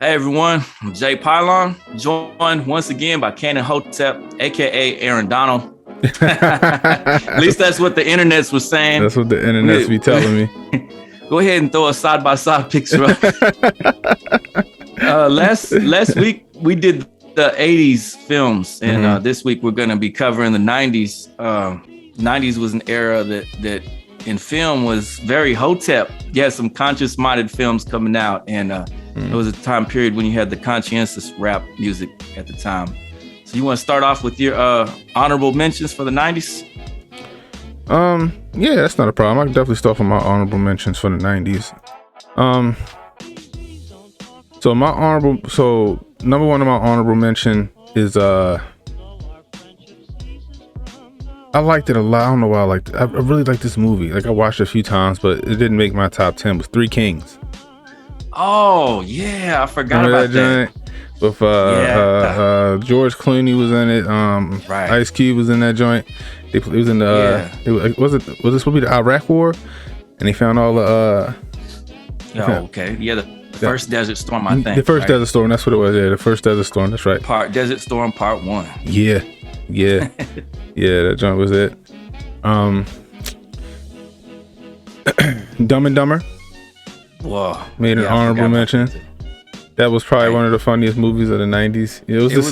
Hey everyone, I'm Jay Pylon, joined once again by Cannon Hotep, aka Aaron Donald. At least that's what the internets was saying. That's what the internets be telling me. Go ahead and throw a side-by-side picture up. Last week we did the 80s films, and this week we're going to be covering the 90s. 90s was an era that in film was very Hotep. You had some conscious-minded films coming out, and it was a time period when you had the conscientious rap music at the time. So you want to start off with your honorable mentions for the 90s? Yeah, that's not a problem. I can definitely start with my honorable mentions for the 90s. So number one of my honorable mention is I liked it a lot. I don't know why I liked it. I really liked this movie. Like, I watched it a few times, but it didn't make my top 10. It was Three Kings. Oh yeah, I forgot about that. With George Clooney was in it. Right. Ice Cube was in that joint. It was in the was this supposed to be the Iraq War? And they found all the the first Desert Storm, I think. The first Desert Storm, that's what it was. Yeah, the first Desert Storm, that's right. Desert Storm Part 1. Yeah. Yeah, that joint was it. Dumb and Dumber. Whoa. Made an honorable mention. That was probably one of the funniest movies of the 90s. It was just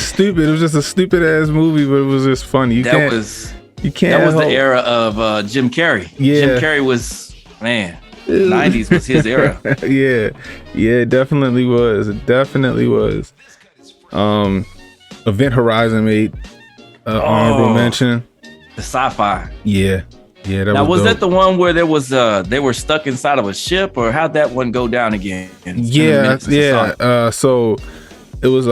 stupid. It was just a stupid ass movie, but it was just funny. That was the era of Jim Carrey. Yeah. Jim Carrey was, man, 90s was his era. Yeah, it definitely was. It definitely was. Event Horizon made honorable mention. The sci-fi. Yeah, that now, was dope. that the one where there was they were stuck inside of a ship, or how'd that one go down again? So it was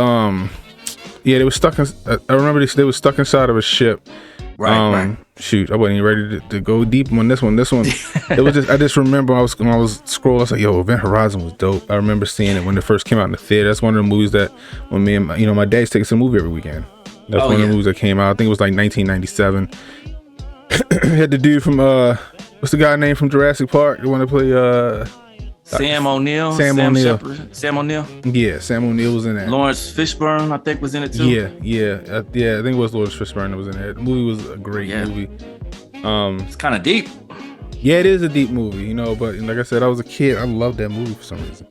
they were stuck. I remember they were stuck inside of a ship. Right. Shoot, I wasn't even ready to go deep on this one. It was just I just remember when I was scrolling, I was like, yo, Event Horizon was dope. I remember seeing it when it first came out in the theater. That's one of the movies that when me and my dad's takes a movie every weekend. That's one of the movies that came out. I think it was like 1997. Had the dude from what's the guy name from Jurassic Park? The one to play Sam O'Neill. Sam O'Neill. Sam O'Neill. Yeah, Sam O'Neill was in that. Lawrence Fishburne, I think, was in it too. Yeah. I think it was Lawrence Fishburne that was in it. The movie was a great movie. It's kind of deep. Yeah, it is a deep movie, but like I said, I was a kid. I loved that movie for some reason.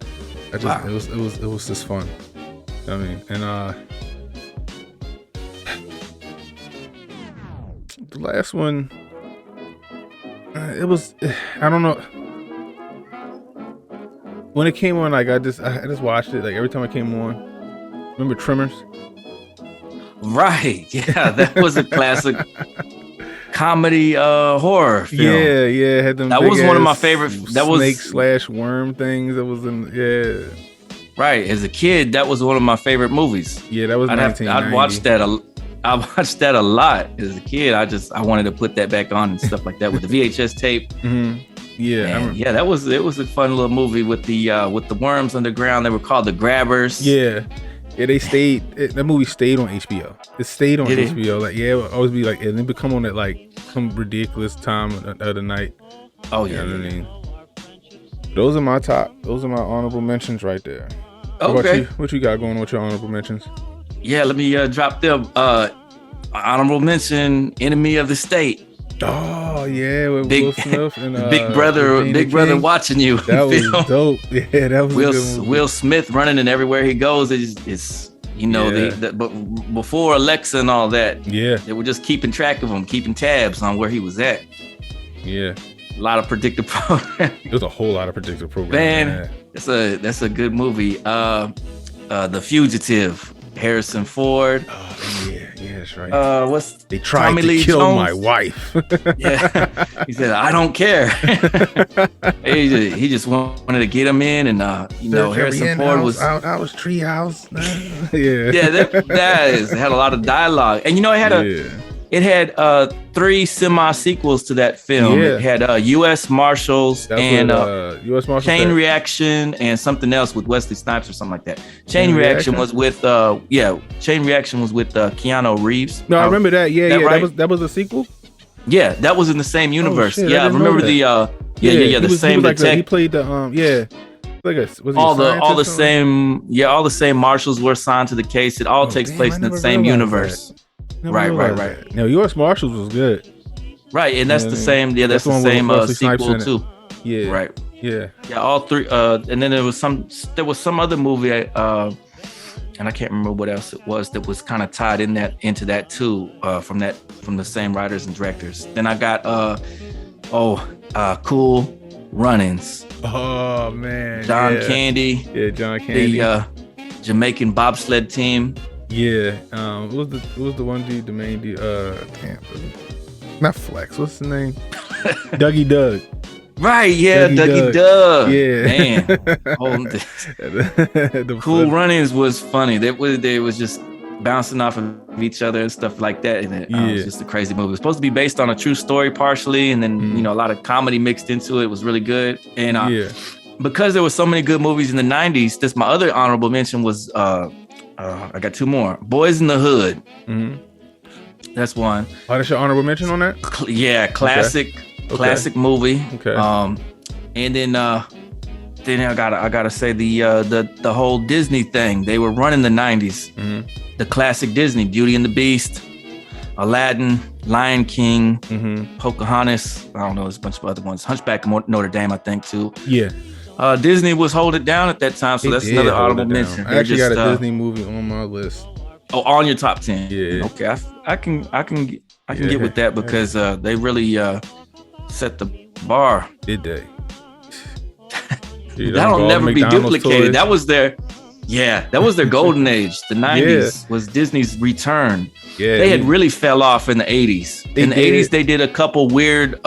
It was just fun. I mean, and the last one, it was, I don't know. When it came on, like I just watched it. Like every time it came on. Remember Tremors? Right. Yeah, that was a classic comedy horror film. Yeah. Had them. That was one of my favorite. That snake / worm things. That was in. Yeah. Right. As a kid, that was one of my favorite movies. Yeah, that was 1990. I'd watch that. I watched that a lot as a kid. I wanted to put that back on and stuff like that with the VHS tape. Mm-hmm. Yeah, it was a fun little movie with the worms underground. They were called the Grabbers. Yeah, they stayed. That movie stayed on HBO. It stayed on HBO. Like, it would always be like, and then become on at like some ridiculous time of the night. Oh yeah, you know what I mean. Those are my honorable mentions right there. Okay, what you got going on with your honorable mentions? Yeah, let me drop them. Honorable mention: Enemy of the State. Oh yeah, with Will Smith and Big Brother watching you. That was dope. Yeah, that was a good movie. Will Smith running and everywhere he goes is but before Alexa and all that, they were just keeping track of him, keeping tabs on where he was at. Yeah, a lot of predictive programming. There's a whole lot of predictive programming. Man, that's a good movie. The Fugitive. Harrison Ford. Oh yeah, that's right. They tried Tommy to Lee kill Jones? My wife. Yeah, he said, I don't care. he just wanted to get him in, and Harrison Ford was out Treehouse. that had a lot of dialogue, and it had 3 semi-sequels to that film. It had U.S. Chain Reaction and something else with Wesley Snipes or something like that. Chain Reaction was with Keanu Reeves. No, I remember that. Yeah, right? That was a sequel. Yeah, that was in the same universe. Oh, shit, I remember the he same was like detective. he played the Like was he all the same all the same marshals were assigned to the case. It all takes place in the same universe. Right. No, U.S. Marshals was good. Right, and that's the same. Yeah, that's the same sequel too. Yeah. Right. Yeah. Yeah, all three. And then there was some other movie. And I can't remember what else it was that was kind of tied into that too. From the same writers and directors. Then I got Cool Runnings. Oh man, John Candy. Yeah, John Candy. The Jamaican bobsled team. Yeah. What was the one dude, the main dude? Not Flex. What's his name? Dougie Doug. Right. Yeah, Dougie Doug. Yeah. Man. Cool Runnings was funny. They was just bouncing off of each other and stuff like that. And it was just a crazy movie. It was supposed to be based on a true story partially, and then a lot of comedy mixed into it. It was really good. And because there were so many good movies in the 90s, this my other honorable mention was I got two more. Boys in the Hood. Mm-hmm. That's one. Oh, that's your honorable mention on that? Classic movie. Okay. And then I gotta say the whole Disney thing. They were running the 90s. Mm-hmm. The classic Disney, Beauty and the Beast, Aladdin, Lion King, Pocahontas. I don't know, there's a bunch of other ones. Hunchback of Notre Dame, I think too. Yeah. Disney was holding it down at that time, so that's another honorable mention. I actually got a Disney movie on my list. Oh, on your top 10. Yeah. Okay, I can get with that because they really set the bar. Did they? That'll never be duplicated. Toys. That was their golden age. The 90s was Disney's return. Yeah, they had really fell off in the 80s. In the 80s, they did a couple weird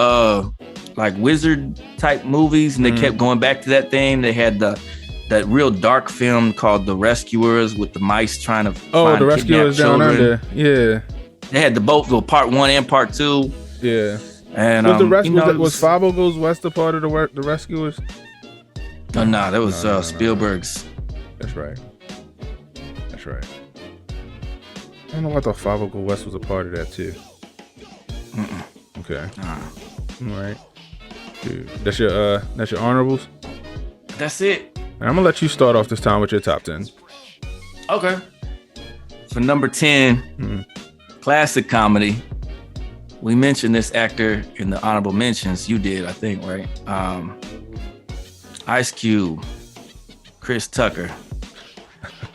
like wizard type movies, and they kept going back to that thing. They had that real dark film called The Rescuers with the mice trying to find The Rescuers Down Under. Yeah. They had both part 1 and part 2. Yeah. And was the Rescuers was Fabo Goes West a part of the Rescuers? No, that was Spielberg's. That's right. I don't know. I thought Fabo Go West was a part of that too. Mm-mm. Okay. All right. Dude, that's your honorables? That's it. And I'm gonna let you start off this time with your top 10. Okay. For number 10, classic comedy. We mentioned this actor in the honorable mentions. You did, I think, right? Ice Cube, Chris Tucker,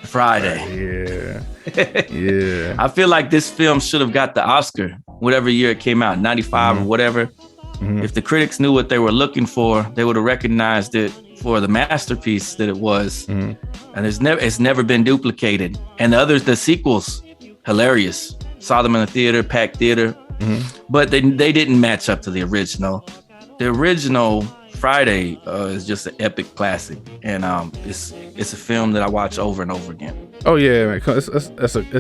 Friday. Yeah. I feel like this film should have got the Oscar, whatever year it came out, 95 or whatever. Mm-hmm. If the critics knew what they were looking for, they would have recognized it for the masterpiece that it was. Mm-hmm. And it's never been duplicated. And the sequels, hilarious. Saw them in the theater, packed theater. Mm-hmm. But they didn't match up to the original. The original Friday is just an epic classic, and it's a film that I watch over and over again. Oh yeah, man. It's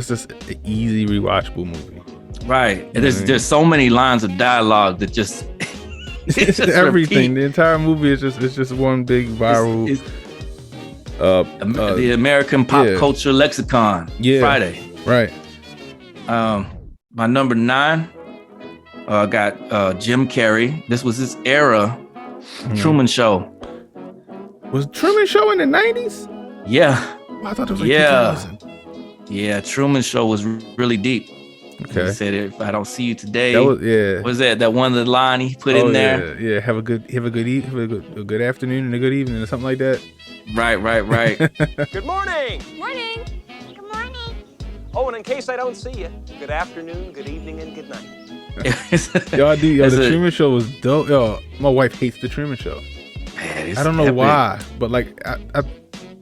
just an easy rewatchable movie. Right. And there's so many lines of dialogue that just it's just everything. Repeat. The entire movie is just one big viral. The American pop culture lexicon. Yeah. Friday. Right. My number 9 got Jim Carrey. This was his era. Truman Show. Was Truman Show in the 90s? Yeah. Oh, I thought it was like 2000. Yeah, Truman Show was really deep. Okay. He said, "If I don't see you today," was that one of the line he put in there? Yeah. Have a good afternoon and a good evening or something like that. Right. Good morning. Morning. Good morning. Oh, and in case I don't see you, good afternoon, good evening, and good night. The Truman Show was dope. Yo, my wife hates the Truman Show. Man, I don't know why, but like I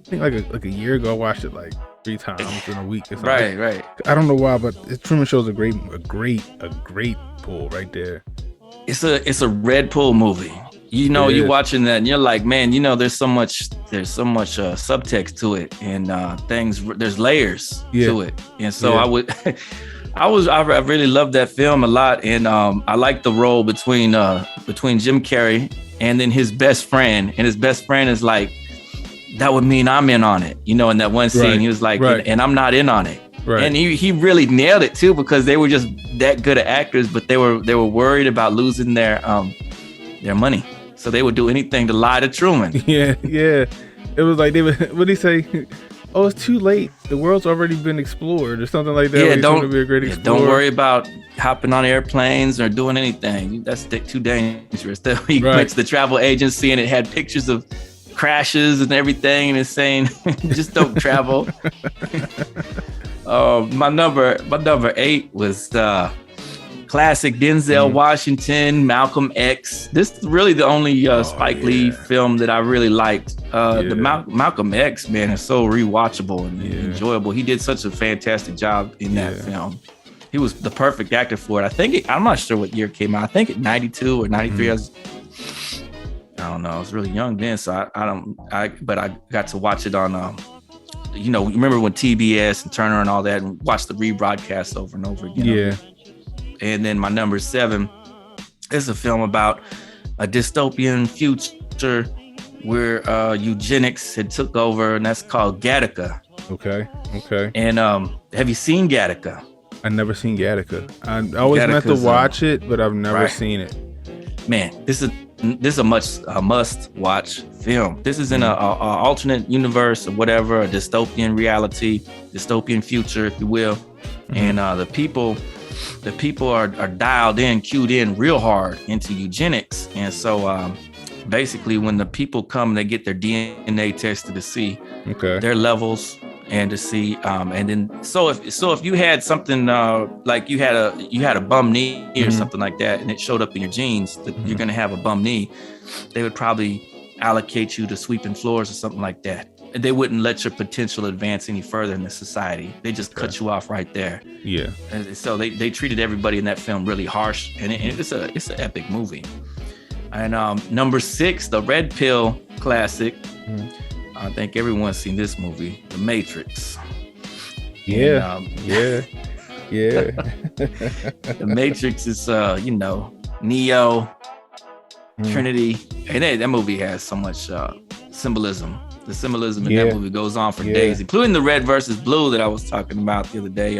think like a year ago I watched it like 3 times in a week or something. Right. I don't know why, but the Truman Show is a great pull right there. It's a Red Pill movie. You watching that and you're like, man, there's so much subtext to it and there's layers to it. And so I really loved that film a lot, and I liked the role between Jim Carrey and then his best friend, and his best friend is like, that would mean I'm in on it, in that one scene. He was like, and I'm not in on it. Right. And he really nailed it too, because they were just that good at actors, but they were worried about losing their money, so they would do anything to lie to Truman. Yeah. It was like they would. What did he say? Oh, it's too late. The world's already been explored, or something like that. Yeah, don't be a great explorer. Don't worry about hopping on airplanes or doing anything. That's too dangerous. He went to the travel agency and it had pictures of crashes and everything, and it's saying just don't travel. My number 8 was classic Denzel Washington, Malcolm X. This is really the only Spike Lee film that I really liked. The Malcolm X, man, is so rewatchable and enjoyable. He did such a fantastic job in that film. He was the perfect actor for it. I'm not sure what year it came out. I think it 92 or 93. I don't know. I was really young then, so but I got to watch it on remember when TBS and Turner and all that, and watch the rebroadcast over and over again. Yeah. And then my number 7 is a film about a dystopian future where eugenics had took over, and that's called Gattaca. Okay. And have you seen Gattaca? I never seen Gattaca. I always meant to watch it, but I've never seen it. Man, this is a must watch film. This is in a alternate universe or whatever, a dystopian reality, dystopian future, if you will. And the people are dialed in, cued in real hard into eugenics. And so basically when the people come, they get their DNA tested to see their levels and to see and then so if you had something like you had a bum knee or something like that, and it showed up in your genes that you're going to have a bum knee, they would probably allocate you to sweeping floors or something like that. They wouldn't let your potential advance any further in the society. They just cut you off right there. Yeah. And so they treated everybody in that film really harsh, and it's an epic movie. And number 6, the Red Pill classic. I think everyone's seen this movie, The Matrix. Yeah. And, yeah. The Matrix is Neo, Trinity, and that movie has so much symbolism. The symbolism in that movie goes on for days, including the red versus blue that I was talking about the other day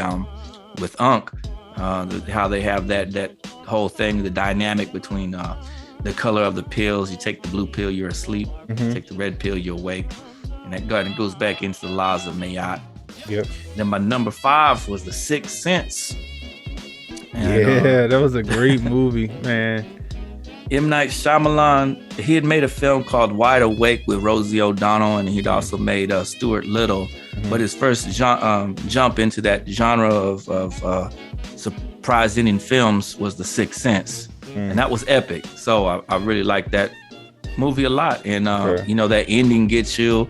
with Unc. How they have that whole thing, the dynamic between the color of the pills. You take the blue pill, you're asleep. You take the red pill, you're awake. And that goes back into the laws of Mayat. Yep. Then my number 5 was The Sixth Sense. And, that was a great movie, man. M. Night Shyamalan, he had made a film called Wide Awake with Rosie O'Donnell, and he'd also made Stuart Little. But his first jump into that genre of surprise ending films was The Sixth Sense. And that was epic. So I really liked that movie a lot. And, that ending gets you.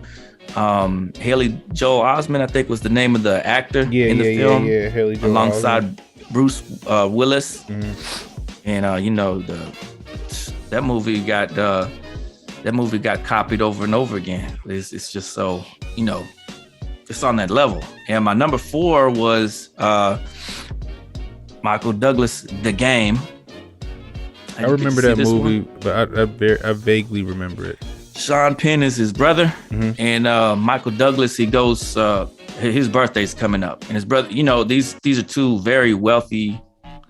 Haley Joel Osment, I think was the name of the actor in the film. Yeah, Haley Joel alongside Osment. Bruce Willis. And, that movie got copied over and over again. It's just so, it's on that level. And my number 4 was Michael Douglas' The Game. I remember that movie, but I vaguely remember it. Sean Penn is his brother, and Michael Douglas, he goes, his birthday's coming up, and his brother, these are two very wealthy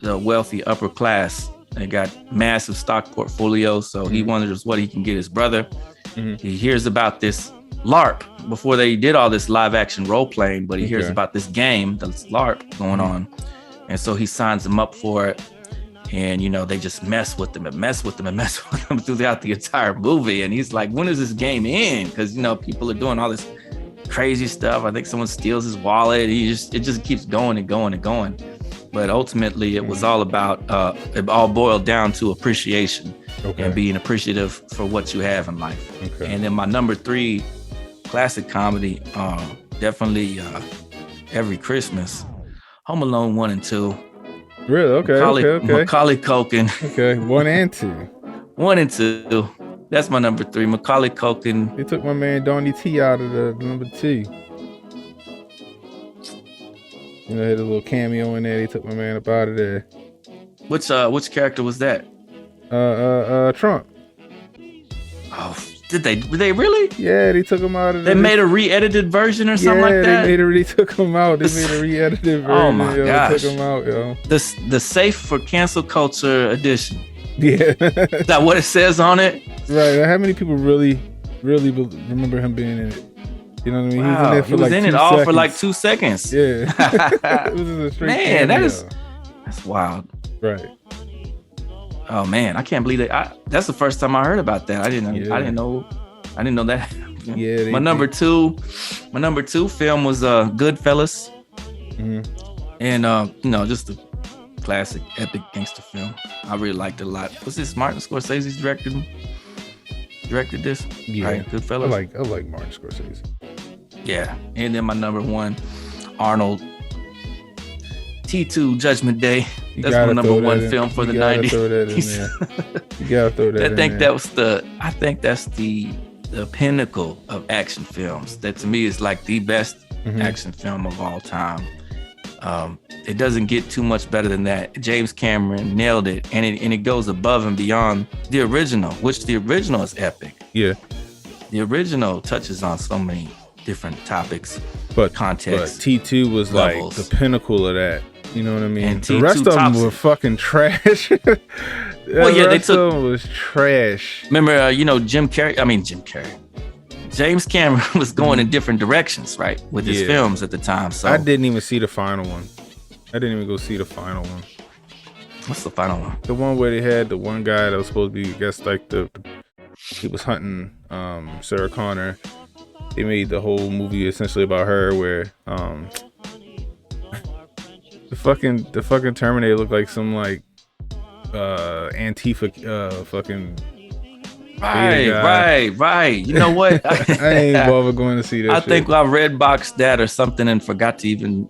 upper class. They got massive stock portfolios, so he wonders what he can get his brother. He hears about this LARP before they did all this live action role playing, but he hears about this game, this LARP going on, and so he signs him up for it. And, they just mess with him throughout the entire movie. And he's like, when does this game end? Because, people are doing all this crazy stuff. I think someone steals his wallet. It just keeps going and going and going. But ultimately, it was all about, it all boiled down to appreciation and being appreciative for what you have in life. And then my number 3 classic comedy, definitely every Christmas, Home Alone 1 and 2. Really? Okay. Macaulay Culkin. Okay, 1 and 2. 1 and 2. That's my number 3. Macaulay Culkin. They took my man Donnie T out of the number 2. Had a little cameo in there. They took my man up out of there. Which character was that? Trump. Oh, did they really? Yeah, they took him out of there. They made a re-edited version or something like that? They took him out. They made a re-edited version. Oh my gosh. They took him out, yo. The Safe for Cancel Culture edition. Yeah. Is that what it says on it? Right. How many people really really remember him being in it. You know what I mean? Wow. He was in it all for like 2 seconds. Yeah. It was just a straight Man, cameo. that's wild. Right. Oh man, I can't believe that. That's the first time I heard about that. I didn't know that. Yeah. My number two film was Goodfellas. Mm-hmm. And just a classic epic gangster film. I really liked it a lot. Was this Martin Scorsese's directed this? Yeah. Right, Goodfellas. I like Martin Scorsese. Yeah. And then my number one, Arnold. T2 Judgment Day. That's my number one film for the 90s. Throw that in there. You gotta throw that in there. I think that's the pinnacle of action films. That to me is like the best action film of all time. It doesn't get too much better than that. James Cameron nailed it, and it goes above and beyond the original, which the original is epic. Yeah. The original touches on so many different topics, context. But T2 was levels. like the pinnacle of that. You know what I mean? And the rest of them were fucking trash. They took. Them was trash. Remember, Jim Carrey. James Cameron was going in different directions, right, with his films at the time. So I didn't even see the final one. I didn't even go see the final one. What's the final one? The one where they had the one guy that was supposed to be, I guess, like he was hunting Sarah Connor. They made the whole movie essentially about her, where the fucking Terminator looked like some like Antifa fucking. Right. You know what? I ain't bothered going to see that. I think I red boxed that or something and forgot to even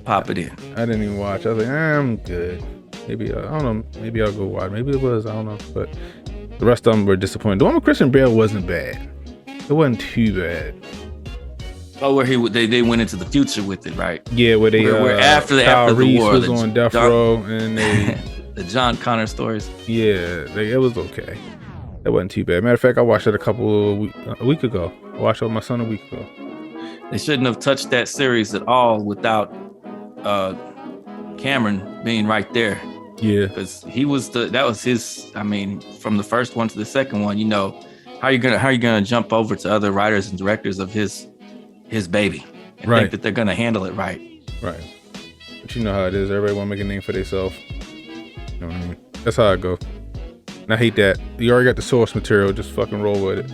pop it in. I didn't even watch. I was like, I'm good. Maybe I don't know. Maybe I'll go watch. Maybe it was. I don't know. But the rest of them were disappointing. The one with Christian Bale wasn't bad. It wasn't too bad. Oh, where they went into the future with it, right? Yeah, where after the war was on death row and they the John Connor stories. Yeah, it was okay. That wasn't too bad. Matter of fact, I watched it a week ago. I watched it with my son a week ago. They shouldn't have touched that series at all without Cameron being right there. Yeah, because that was his. I mean, from the first one to the second one, how you gonna jump over to other writers and directors of his baby and think that they're gonna handle it right. Right. But you know how it is. Everybody want to make a name for themselves. You know what I mean? That's how I go. And I hate that. You already got the source material. Just fucking roll with it.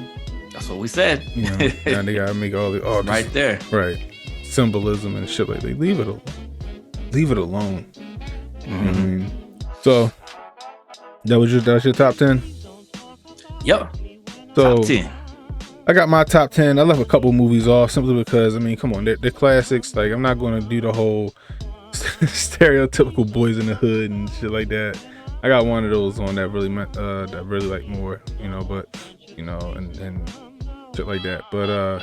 That's what we said. Now they gotta make all the right there. Right. Symbolism and shit like that. Leave it alone. Leave it alone. Mm-hmm. You know what I mean? So that was your top 10? Yep. So top 10. I got my top 10. I left a couple movies off simply because, I mean, come on, they're classics. Like, I'm not going to do the whole stereotypical Boys in the Hood and shit like that. I got one of those on that really like more, but, and shit like that. But, all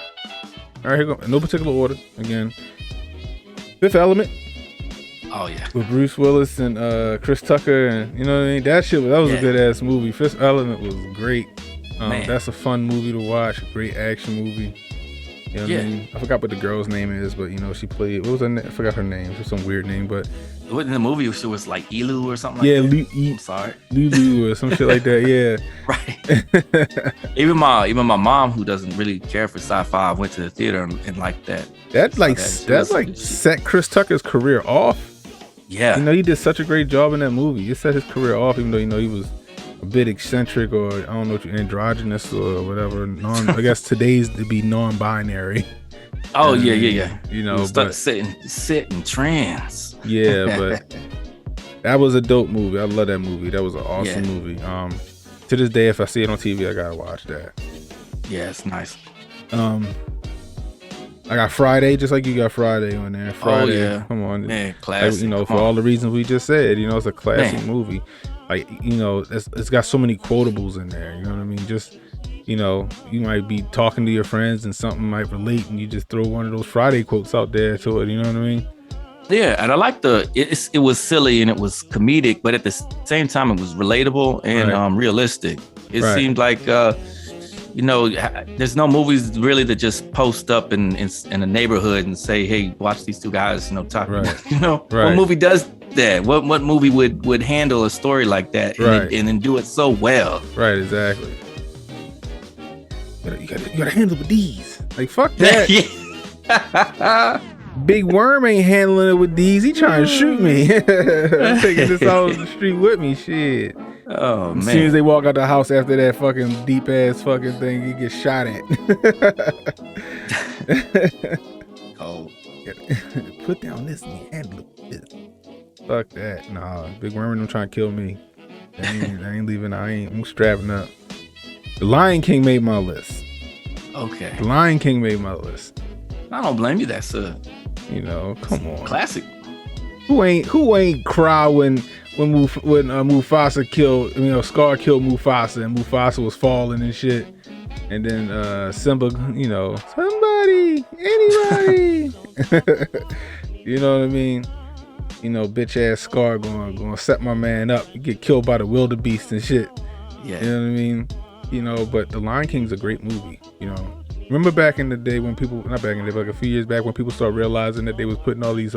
right, here we go. No particular order. Again, Fifth Element. Oh, yeah. With Bruce Willis and Chris Tucker. And, you know what I mean? That was a good-ass movie. Fifth Element was great. That's a fun movie to watch. Great action movie. You know what I mean? I forgot what the girl's name is, but she played. What was her name? I forgot her name. It was some weird name, but in the movie she was like Elu or something. Yeah, like that. I'm sorry, Lulu or some shit like that. Yeah, right. Even my mom, who doesn't really care for sci-fi, went to the theater and liked that. That set Chris Tucker's career off. Yeah, he did such a great job in that movie. It set his career off, even though he was a bit eccentric, or I don't know, androgynous or whatever. I guess today's to be non-binary. Oh yeah. But sit in trance. Yeah, but that was a dope movie. I love that movie. That was an awesome movie. To this day, if I see it on TV, I gotta watch that. Yeah, it's nice. I got Friday, just like you got Friday on there. Friday, oh yeah, come on, man, classic. For all the reasons we just said, it's a classic movie. Like, it's got so many quotables in there. You know what I mean? Just, you might be talking to your friends and something might relate, and you just throw one of those Friday quotes out there to it. You know what I mean? Yeah, and I like it was silly and it was comedic, but at the same time it was relatable and realistic. It seemed like there's no movies really that just post up in a neighborhood and say, hey, watch these two guys, talk. Right. What movie does that? What movie would handle a story like that and then do it so well? Right, exactly. You gotta handle with these. Like, fuck that. Big Worm ain't handling it with these. He trying to shoot me. I'm taking this out on the street with me. Shit. Oh, man. As soon as they walk out the house after that fucking deep ass fucking thing, he gets shot at. Oh. Put down this and handle this. Fuck that. Nah, Big Worm and them trying to kill me. I ain't leaving. I'm strapping up. The Lion King made my list. Okay. The Lion King made my list. I don't blame you. That's You know, come on. classic. Who ain't cry when Mufasa killed, Scar killed Mufasa and Mufasa was falling and shit. And then Simba, somebody, anybody. You know what I mean? Bitch ass Scar going set my man up, get killed by the wildebeest and shit. Yeah. You know what I mean? But The Lion King's a great movie, Remember back in the day when people, not back in the day, but like a few years back when people started realizing that they was putting all these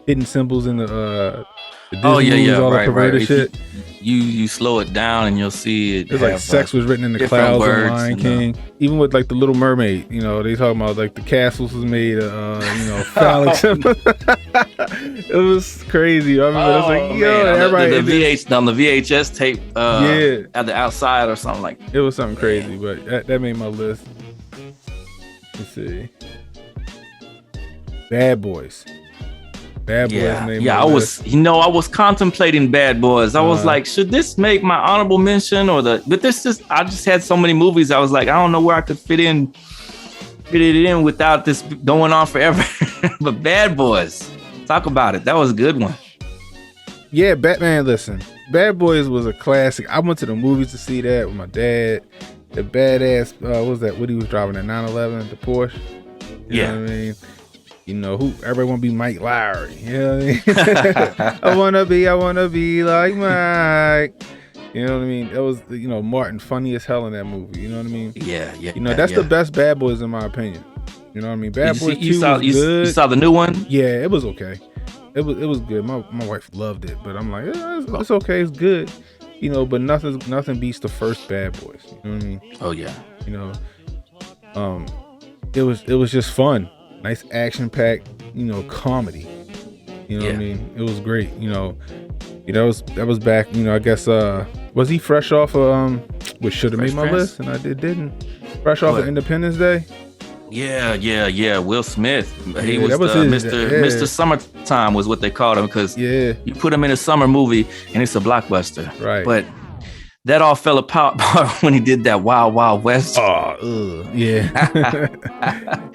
hidden symbols in the Disney movies, all the perverted shit. You slow it down and you'll see it. It's like sex was written in the clouds in The Lion King. Even with like the Little Mermaid, they talking about like the castles was made phallic symbols. It was crazy. I remember it was like, everybody the VHS tape at the outside or something like that. It was something crazy, but that made my list. Let's see. Bad Boys. Bad Boys. I was contemplating Bad Boys. I was like, should this make my honorable mention but I just had so many movies. I was like, I don't know where I could fit it in without this going on forever. But Bad Boys, talk about it. That was a good one. Yeah, Batman. Listen, Bad Boys was a classic. I went to the movies to see that with my dad. The badass, what was that? What he was driving, that 911, the Porsche. You know what I mean? Everybody want to be Mike Lowry. You know what I mean? I want to be like Mike. You know what I mean? That was, Martin funny as hell in that movie. You know what I mean? Yeah. That's the best Bad Boys in my opinion. You know what I mean? Bad Boys 2 was good. You saw the new one? Yeah, it was okay. It was good. My wife loved it, but I'm like, it's okay, it's good. But nothing beats the first Bad Boys. You know what I mean? Oh yeah. It was just fun. Nice action packed, comedy. You know what I mean? It was great. That was back. I guess was he fresh off of which should have made my list and I didn't. Fresh off of Independence Day. Yeah. Will Smith. He was Mr. Summertime was what they called him because you put him in a summer movie and it's a blockbuster. Right. But that all fell apart when he did that Wild Wild West. Oh, yeah.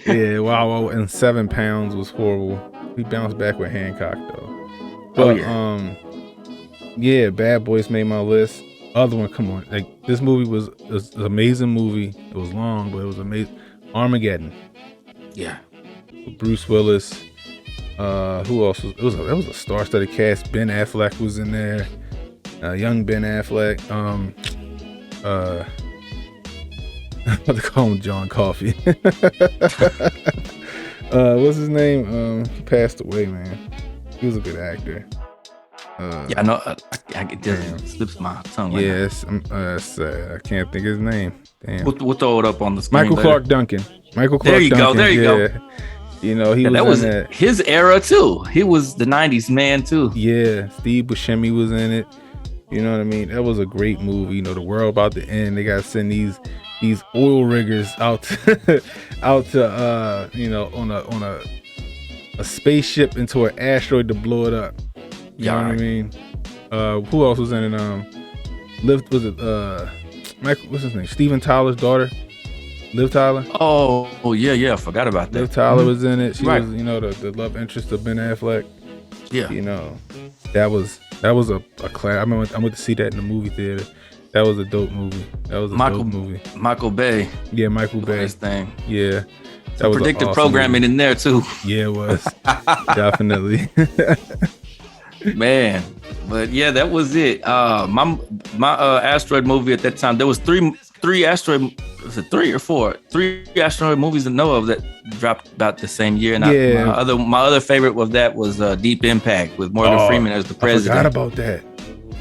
Yeah, Wild and 7 Pounds was horrible. He bounced back with Hancock though. But Bad Boys made my list. Other one, come on. Like this movie was an amazing movie. It was long, but it was amazing. Armageddon. Yeah. Bruce Willis. Who else was that was a star-studded cast. Ben Affleck was in there. Young Ben Affleck. What they call him, John Coffey. What's his name? He passed away, man. He was a good actor. I know. It just slips my tongue. Right yes, I can't think of his name. Damn. We'll throw it up on the screen. Michael Clark Duncan. There you go. He was in that. His era too. He was the 90s man too. Yeah, Steve Buscemi was in it. You know what I mean? That was a great movie. The world about to end. They gotta send these oil riggers out to on a spaceship into an asteroid to blow it up. You know what I mean? Who else was in it? Michael, what's his name? Steven Tyler's daughter, Liv Tyler. Oh yeah, I forgot about that. Liv Tyler was in it. She was, the love interest of Ben Affleck. Yeah. That was a class. I went to see that in the movie theater. That was a dope movie. Dope movie. Michael Bay. Yeah, Michael Bay. Nice thing. Yeah. That was predictive awesome programming movie. In there too. Yeah, it was. Definitely. Man, but yeah, that was it. My asteroid movie at that time, there was three asteroid. Was it 3 or 4? 3 asteroid movies to know of that dropped about the same year. And my other favorite of that was Deep Impact with Morgan Freeman as the president. I forgot about that.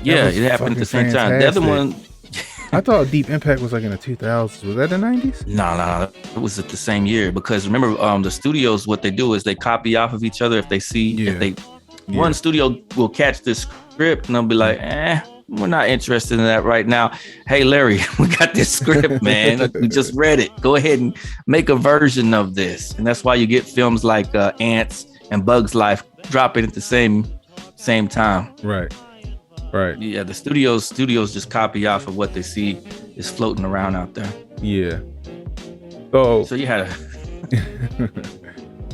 Yeah, it happened at the same time. The other one, I thought Deep Impact was like in the 2000s. Was that the 90s? No, it was at the same year because remember, the studios, what they do is they copy off of each other. If they see, one studio will catch this script and they'll be like, we're not interested in that right now. Hey, Larry, we got this script, man. We just read it. Go ahead and make a version of this. And that's why you get films like Ants and Bugs Life dropping at the same time. Right. Yeah, the studios just copy off of what they see is floating around out there. Yeah. So you had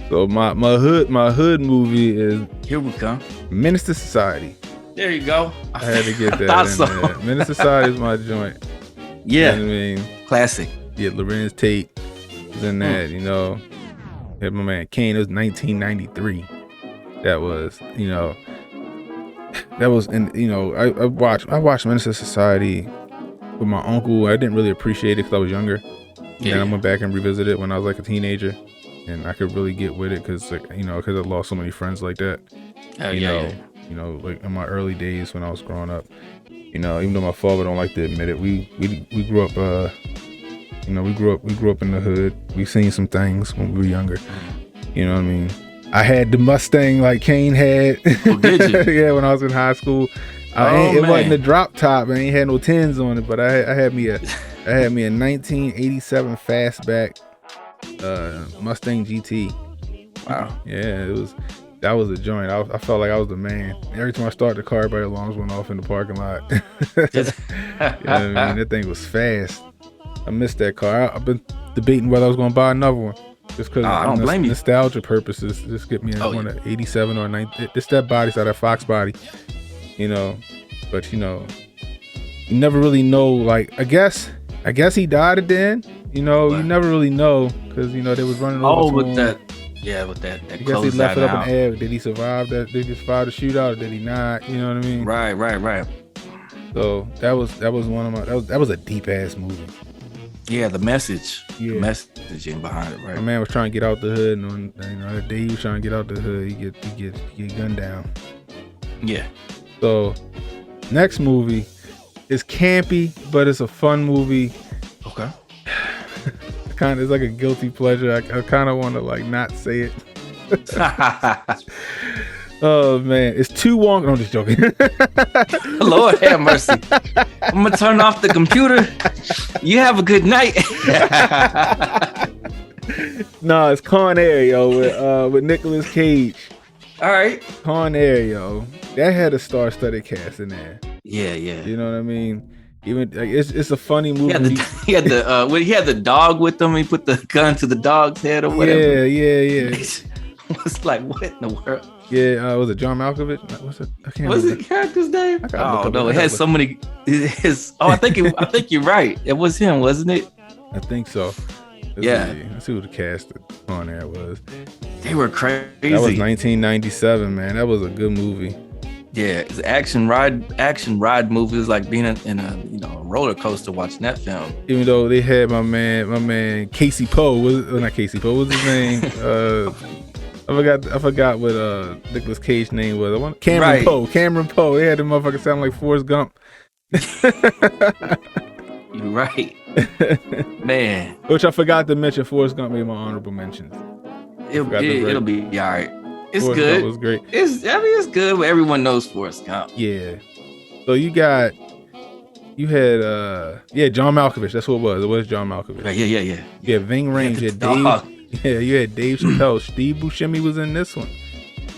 so my hood movie is Here We Come. Menace to Society. There you go. I had to get that. Thought so. There. Menace to Society is my joint. Yeah. You know what I mean? Classic. Yeah, Lorenz Tate was in that, you know. Had my man Kane. It was 1993. That was, you know, and you know, I watched Menace to Society with my uncle. I didn't really appreciate it because I was younger. Yeah. And I went back and revisited it when I was like a teenager, and I could really get with it because, like, you know, because I lost so many friends like that. You know, like in my early days when I was growing up, you know, even though my father don't like to admit it, we grew up, you know, we grew up in the hood. We seen some things when we were younger. You know what I mean? I had the Mustang like Kane had. Oh, did you? Yeah, when I was in high school. It wasn't a drop top. I ain't had no tins on it, but I had me a 1987 fastback Mustang GT. Wow. Yeah, that was a joint. I felt like I was the man. Every time I started the car, everybody alarms went off in the parking lot. You know what I mean? That thing was fast. I missed that car. I've been debating whether I was going to buy another one. Just because I don't blame you. Nostalgia purposes, just get me one of 87 or 90. Just that body, so that Fox body, you know. But you know, you never really know. Like I guess he died at the end. You know, you never really know because you know they was running over. With that. Yeah, with that. I guess he left it up in the air. Did he survive that? Did he survive the shootout or did he not? You know what I mean? Right. So that was one of my. That was a deep ass movie. Yeah, the messaging behind it, right? My man was trying to get out the hood, and on, you know, that day he was trying to get out the hood, he get gunned down. Yeah. So, next movie is campy, but it's a fun movie. Okay. It's like a guilty pleasure. I kind of want to like not say it. Oh man, it's too long. No, I'm just joking. Lord have mercy. I'm gonna turn off the computer. You have a good night. No, it's Con Air, yo, with Nicolas Cage. All right. Con Air, yo. That had a star-studded cast in there. Yeah. You know what I mean? Even like, it's a funny movie. He had the dog with him. He put the gun to the dog's head or whatever. Yeah. It's like, what in the world? Yeah, was it John Malkovich? What's it? I can't remember. Was it character's name? Oh no, it has so many. I think you're right. It was him, wasn't it? I think so. Let's see who the cast on there was. They were crazy. That was 1997, man. That was a good movie. Yeah, it's action ride movies, like being in a roller coaster watching that film. Even though they had my man Casey Poe, not Casey Poe, what was his name? I forgot what Nicolas Cage's name was. Cameron Poe. They had the motherfucker sound like Forrest Gump. You're right. Man. Which I forgot to mention. Forrest Gump made my honorable mentions. It'll be all right. It's Forrest good. Gump was great. It's good, but everyone knows Forrest Gump. Yeah. So you had John Malkovich. That's who it was. It was John Malkovich. Yeah. Yeah, Ving Rhames. You had Dave. Yeah, you had Dave Chappelle. Steve Buscemi was in this one.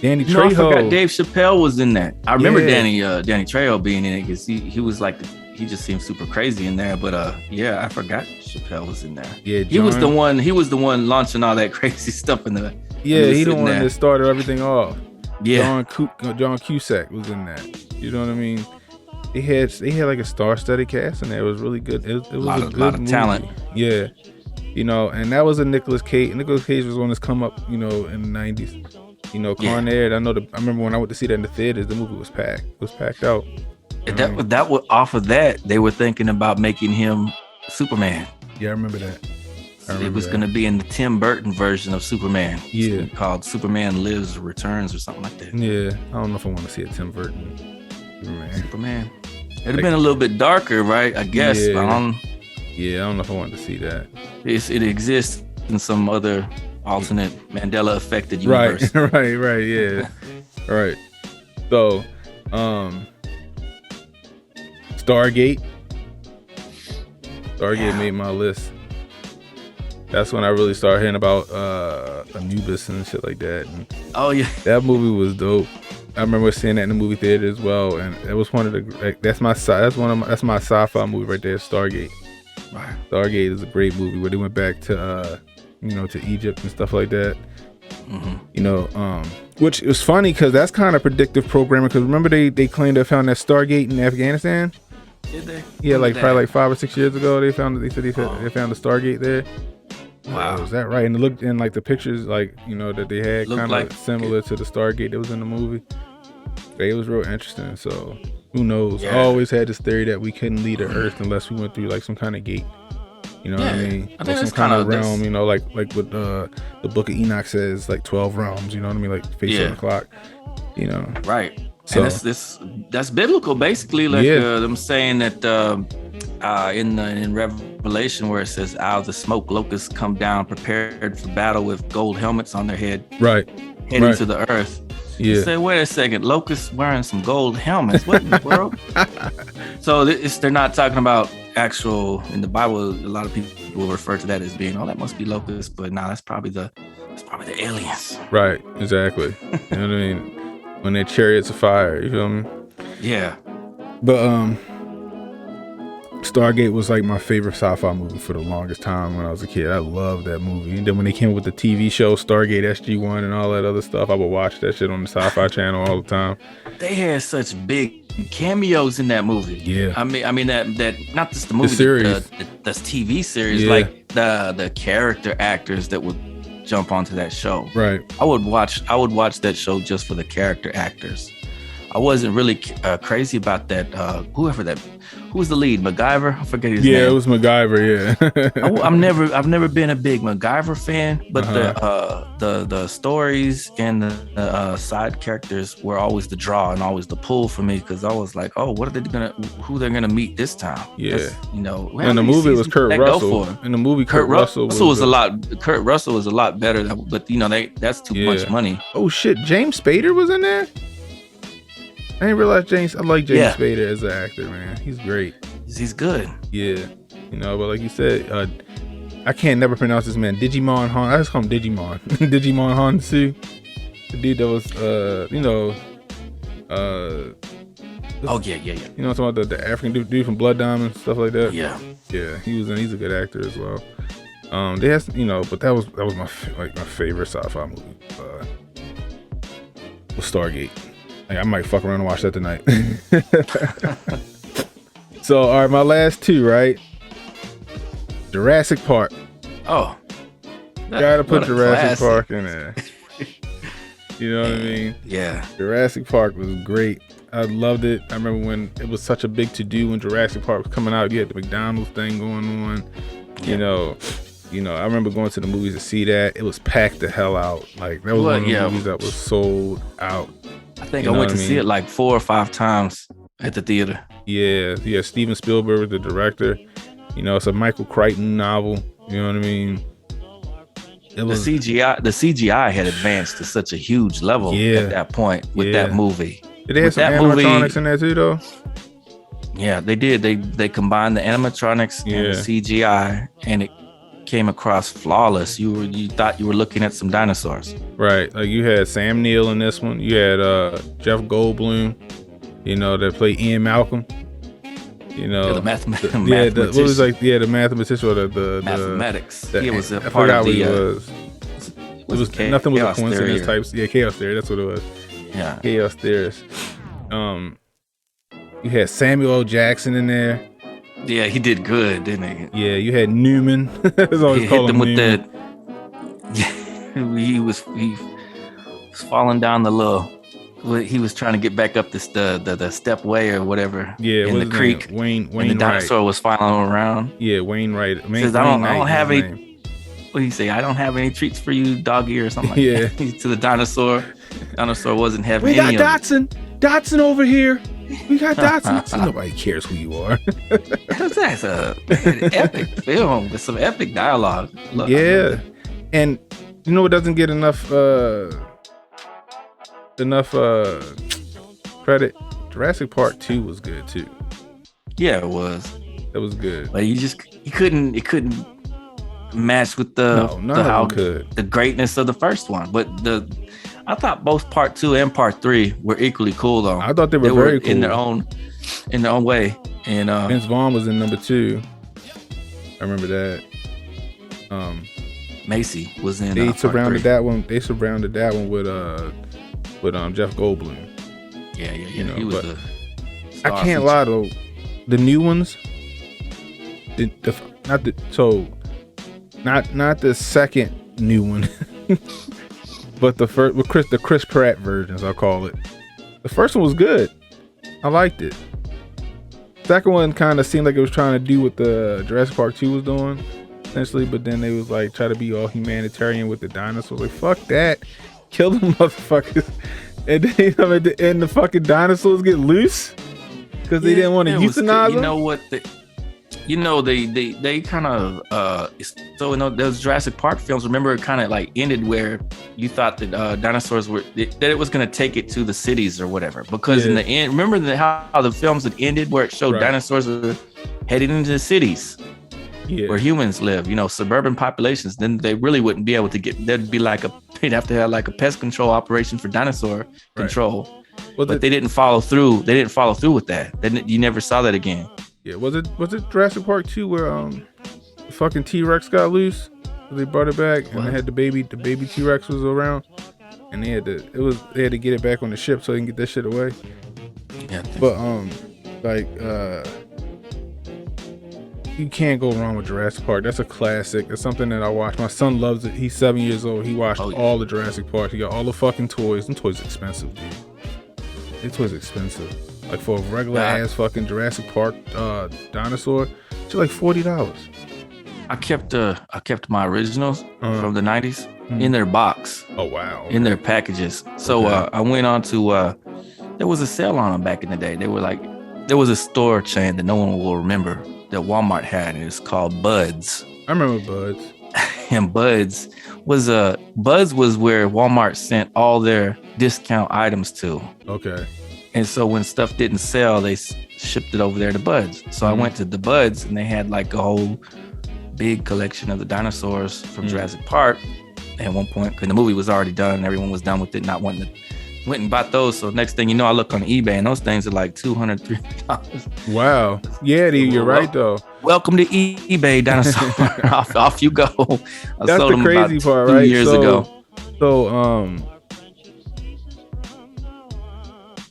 Danny Trejo. I forgot Dave Chappelle was in that. I remember Danny Trejo being in it because he was like he just seemed super crazy in there. But I forgot Chappelle was in there. Yeah, He was the one launching all that crazy stuff in the. Yeah, he the one that started everything off. Yeah, John Cusack was in that. You know what I mean? They had like a star-studded cast in there. It was really good. It was a lot of talent. Yeah. You know, and that was a Nicolas Cage. Nicolas Cage was on his come up, you know, in the 90s. You know, Con Air. I remember when I went to see that in the theaters, the movie was packed. It was packed out. That was off of that. They were thinking about making him Superman. Yeah, I remember that. It was going to be in the Tim Burton version of Superman. Yeah. Called Superman Lives or Returns or something like that. Yeah. I don't know if I want to see a Tim Burton Superman. It'd have been a little bit darker, right? I guess. Yeah. But I don't know if I wanted to see that. it exists in some other alternate Mandela affected universe. Right, yeah. Right. So, Stargate made my list. That's when I really started hearing about Anubis and shit like that. And oh yeah, that movie was dope. I remember seeing that in the movie theater as well, and it was one of the that's my sci-fi movie right there, Stargate. Right. Stargate is a great movie where they went back to to Egypt and stuff like that. Mm-hmm. Which was funny because that's kind of predictive programming. Because remember they claimed they found that Stargate in Afghanistan. Did they? Yeah, probably like 5 or 6 years ago they found they said they found the Stargate there. Wow, is that right? And it looked in like the pictures that they had kind of like similar to the Stargate that was in the movie. It was real interesting. So who knows? Yeah. I always had this theory that we couldn't leave the Earth unless we went through like some kind of gate. You know what I mean? I think or some kind of realm. Like what the Book of Enoch says, like 12 realms. You know what I mean? Like face on the clock. Right. So and that's biblical, basically. Like them saying that in Revelation where it says, "Out of the smoke, locusts come down, prepared for battle with gold helmets on their head, right, heading to the earth." Yeah. You say, wait a second, locusts wearing some gold helmets? What in the world? So they're not talking about actual. In the Bible, a lot of people will refer to that as being, that must be locusts, but nah, that's probably the aliens. Right. Exactly. You know what I mean? When they're chariots of fire, you feel me? Yeah. But Stargate was like my favorite sci-fi movie for the longest time when I was a kid. I loved that movie. And then when they came with the TV show Stargate SG-1 and all that other stuff, I would watch that shit on the Sci-Fi Channel all the time. They had such big cameos in that movie. Yeah. I mean that not just the movie, the series, the TV series, yeah. like the character actors that would jump onto that show. Right. I would watch that show just for the character actors. I wasn't really crazy about that. Who was the lead? MacGyver? I forget his name. Yeah, it was MacGyver. Yeah. I've never been a big MacGyver fan, but the stories and the side characters were always the draw and always the pull for me because I was like, who they're gonna meet this time? Yeah. And the movie was Kurt Russell. In the movie, Kurt Russell was a lot. Kurt Russell was a lot better, but that's too much money. Oh shit, James Spader was in there. I didn't realize I like James Spader as an actor, man. He's great. He's good. Yeah. But like you said, I can't never pronounce this man. Digimon Han. I just call him Digimon. Digimon Hansu. The dude that was, yeah. You know what I'm talking about? The African dude from Blood Diamond, stuff like that. Yeah. Yeah. He's a good actor as well. They has, but that was my favorite sci-fi movie. Was Stargate. I might fuck around and watch that tonight. So, all right, my last two, right? Jurassic Park. Oh. Gotta put Jurassic Park in there. You know what I mean? Yeah. Jurassic Park was great. I loved it. I remember when it was such a big to-do when Jurassic Park was coming out. You had the McDonald's thing going on. Yeah. I remember going to the movies to see that. It was packed the hell out. Like, that was one of the movies that was sold out. I think I went to see it like 4 or 5 times at the theater. Yeah. Steven Spielberg was the director. It's a Michael Crichton novel. You know what I mean? The CGI had advanced to such a huge level at that point with that movie. Did they have some animatronics in there too, though? Yeah, they did. They combined the animatronics and the CGI, and it came across flawless. You thought you were looking at some dinosaurs. Right. Like you had Sam Neill in this one. You had Jeff Goldblum, that played Ian Malcolm. The mathematician. The mathematician or the mathematics. He was a part of the. It was nothing was a coincidence type. Yeah, chaos theory. That's what it was. Yeah, chaos theorist. You had Samuel L. Jackson in there. Yeah, he did good, didn't he? Yeah, you had Newman. That's always he called hit him them Newman. with he was falling down the little. He was trying to get back up the stepway or whatever. Yeah, in the creek. Wayne and the dinosaur was following around. Yeah, Wainwright. Says, I don't have any. What do you say? I don't have any treats for you, doggy, or something like that. To the dinosaur. Dinosaur wasn't having any. We got Dotson over here. We got dots. Nobody cares who you are. That's an epic film with some epic dialogue. Look, yeah, and you know what doesn't get enough credit? Jurassic Park 2 was good too. Yeah, it was. That was good. But you couldn't match with the greatness of the first one. But I thought both part 2 and part 3 were equally cool though. I thought they were very cool in their own way. And Vince Vaughn was in number 2. I remember that. Macy was in. They surrounded that one. They surrounded that one with Jeff Goldblum. Yeah. You know, he was but I can't lie though. The new ones, not the second new one, but the first with the Chris Pratt versions, I'll call it. The first one was good. I liked it. Second one kind of seemed like it was trying to do what the Jurassic Park 2 was doing, essentially, but then they was like try to be all humanitarian with the dinosaurs. Like fuck that, kill them motherfuckers, and then at the end the fucking dinosaurs get loose. Because they didn't want to euthanize them. You know what? They kind of so in those Jurassic Park films, remember it kind of like ended where you thought that dinosaurs that it was going to take it to the cities or whatever. Because in the end, remember how the films had ended where it showed dinosaurs were heading into the cities where humans live. You know, suburban populations. Then they really wouldn't be able to get. There'd be they'd have to have like a pest control operation for dinosaur control. But they didn't follow through. They didn't follow through with that. You never saw that again. Yeah, was it Jurassic Park 2 where the fucking T-Rex got loose? They brought it back and they had the baby T-Rex was around, and they had to get it back on the ship so they can get that shit away. Yeah. But you can't go wrong with Jurassic Park. That's a classic. It's something that I watch. My son loves it. He's 7 years old. He watched all the Jurassic Park. He got all the fucking toys. Them toys are expensive, dude. It was expensive. Like for a regular ass fucking Jurassic Park dinosaur, it's like $40. I kept my originals from the 90s in their box. Oh wow. In their packages. So I went on to there was a sale on them back in the day. They were like, there was a store chain that no one will remember that Walmart had, and it's called Buds. I remember Buds. And Buds was where Walmart sent all their discount items to. Okay. And so when stuff didn't sell, they shipped it over there to Buds. So I went to the Buds, and they had like a whole big collection of the dinosaurs from Jurassic Park. At one point, because the movie was already done, everyone was done with it, not wanting to. Went and bought those. So next thing you know, I look on eBay, and those things are like $200, $300. Wow. Yeah, you're right though. Welcome to eBay, dinosaur. off you go. That's the crazy part, right? 2 years ago. So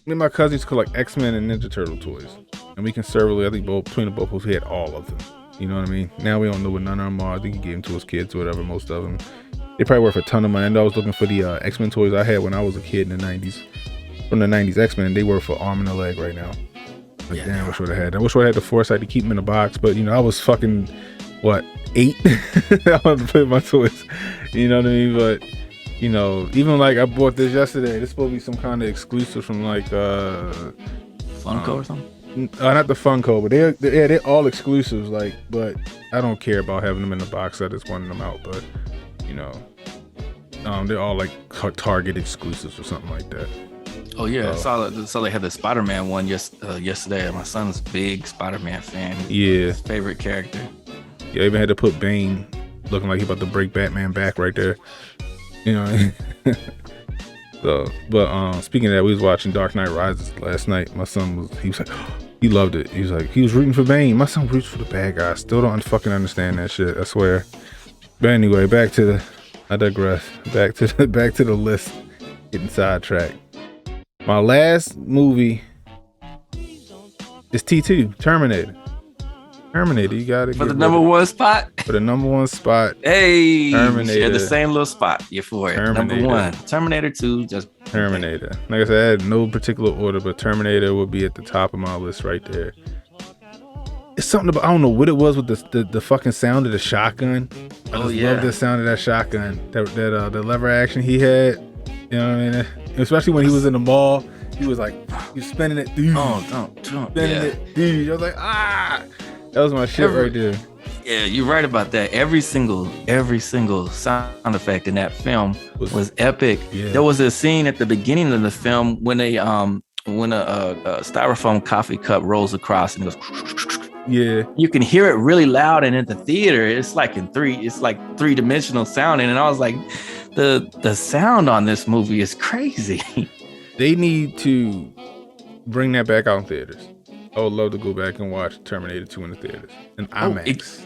me and my cousins collect X-Men and Ninja Turtle toys, and we conservatively, I think between the both of us, we had all of them. You know what I mean? Now we don't know what none of them are. I think he gave them to his kids or whatever. Most of them, they probably worth a ton of money. I know I was looking for the X-Men toys I had when I was a kid in the 90s. From the 90s X-Men, they were for arm and a leg right now. Like, damn, I wish I would have had. I wish I had the foresight to keep them in a box, but you know, I was fucking 8. I wanted to play with my toys. You know what I mean? But you know, even like I bought this yesterday. This supposed to be some kind of exclusive from like Funko or something. Not the Funko, but they're all exclusives. Like, but I don't care about having them in the box. I just wanted them out. But you know, they're all like Target exclusives or something like that. Oh yeah, I saw they had the Spider-Man one yesterday. My son's a big Spider-Man fan. Yeah, his favorite character. Yeah, I even had to put Bane looking like he about to break Batman back right there. You know. So, but speaking of that, we was watching Dark Knight Rises last night. My son he was like, he loved it. He was like, he was rooting for Bane. My son roots for the bad guy. Still don't fucking understand that shit, I swear. But anyway, I digress. Back to the list. Getting sidetracked. My last movie is T2, Terminator. You got it. For the number one spot? For the number one spot. Hey, Terminator. Share the same little spot. You're for it. Terminator. Number one. Terminator 2. Just Terminator. Like I said, I had no particular order, but Terminator will be at the top of my list right there. It's something about, I don't know what it was with the fucking sound of the shotgun. I love the sound of that shotgun. That the lever action he had. You know what I mean? Especially when he was in the mall. He was like, You're spinning it, dude. Oh, don't. Spinning it, dude. I was like, that was my shit right there. Yeah, you're right about that. Every single sound effect in that film was epic. Yeah. There was a scene at the beginning of the film when a styrofoam coffee cup rolls across and it goes. Yeah, you can hear it really loud, and in the theater, it's like three-dimensional sounding. And I was like, the sound on this movie is crazy. They need to bring that back out in theaters. I would love to go back and watch Terminator 2 in the theaters in IMAX.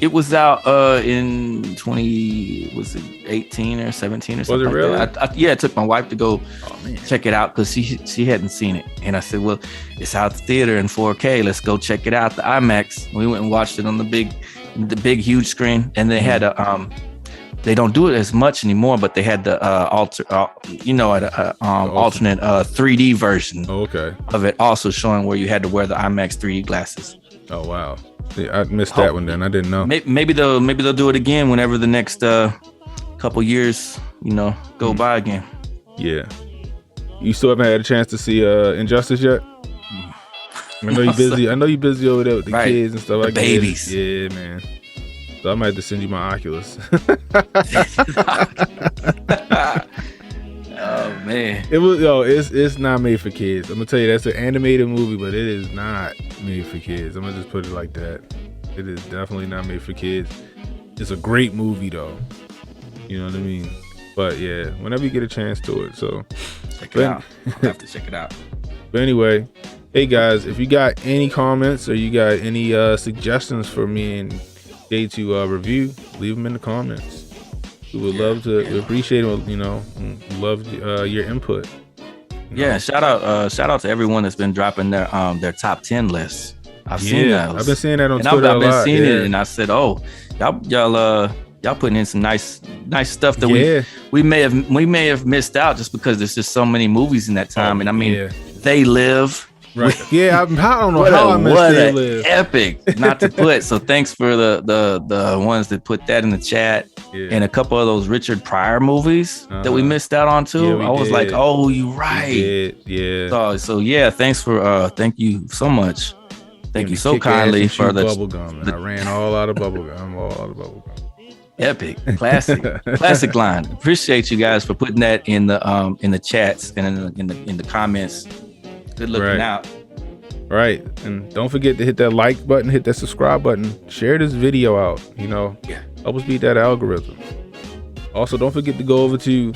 It was out in 2018 or 17 or something. Was it really? Like that. I took my wife to go check it out because she hadn't seen it, and I said, "Well, it's out the theater in 4K. Let's go check it out." The IMAX. We went and watched it on the big, huge screen, and they had a They don't do it as much anymore, but they had the alternate 3D version of it, also showing where you had to wear the IMAX 3D glasses. Oh wow. I missed that one then. I didn't know. Maybe they'll do it again whenever the next couple years, go by again. Yeah. You still haven't had a chance to see Injustice yet? I know you're busy. I know you're busy over there with the kids and stuff. The babies. Yeah, man. So I might have to send you my Oculus. Oh man. It's not made for kids. I'm gonna tell you that's an animated movie, but it is not made for kids. I'm gonna just put it like that. It is definitely not made for kids. It's a great movie though. You know what I mean? But yeah, whenever you get a chance to it. So check it out. I'll have to check it out. But anyway, hey guys, if you got any comments or you got any suggestions for me and Jay to review, leave them in the comments. We would love to appreciate it. Love your input. Yeah, shout out to everyone that's been dropping their top 10 lists. I've seen those. I've been seeing that on Twitter. I've been seeing it, and I said, "Oh, y'all putting in some nice stuff that we may have missed out just because there's just so many movies in that time." And I mean, They Live. Right. I don't know how I missed They Live. Epic, not to put. So thanks for the ones that put that in the chat. Yeah. And a couple of those Richard Pryor movies that we missed out on too. I was like, "Oh, you're right." Yeah. So yeah, thank you so much. Thank you so kindly for the bubble gum. I ran all out of bubble gum. Epic, classic line. Appreciate you guys for putting that in the chats and in the comments. Good looking out. Right. And don't forget to hit that like button, hit that subscribe button, share this video out, help us beat that algorithm. Also, don't forget to go over to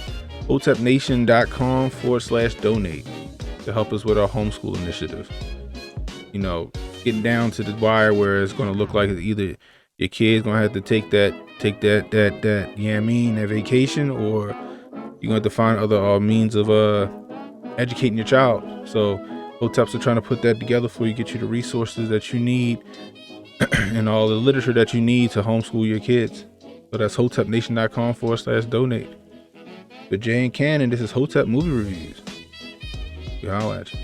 hotepnation.com/donate to help us with our homeschool initiative. Getting down to the wire where it's going to look like either your kid's going to have to take that vacation, or you're going to have to find other means of educating your child. So Hoteps are trying to put that together for you, get you the resources that you need and all the literature that you need to homeschool your kids. So that's hotepnation.com/donate. For Jay and Cannon, this is Hotep Movie Reviews. We holla at you.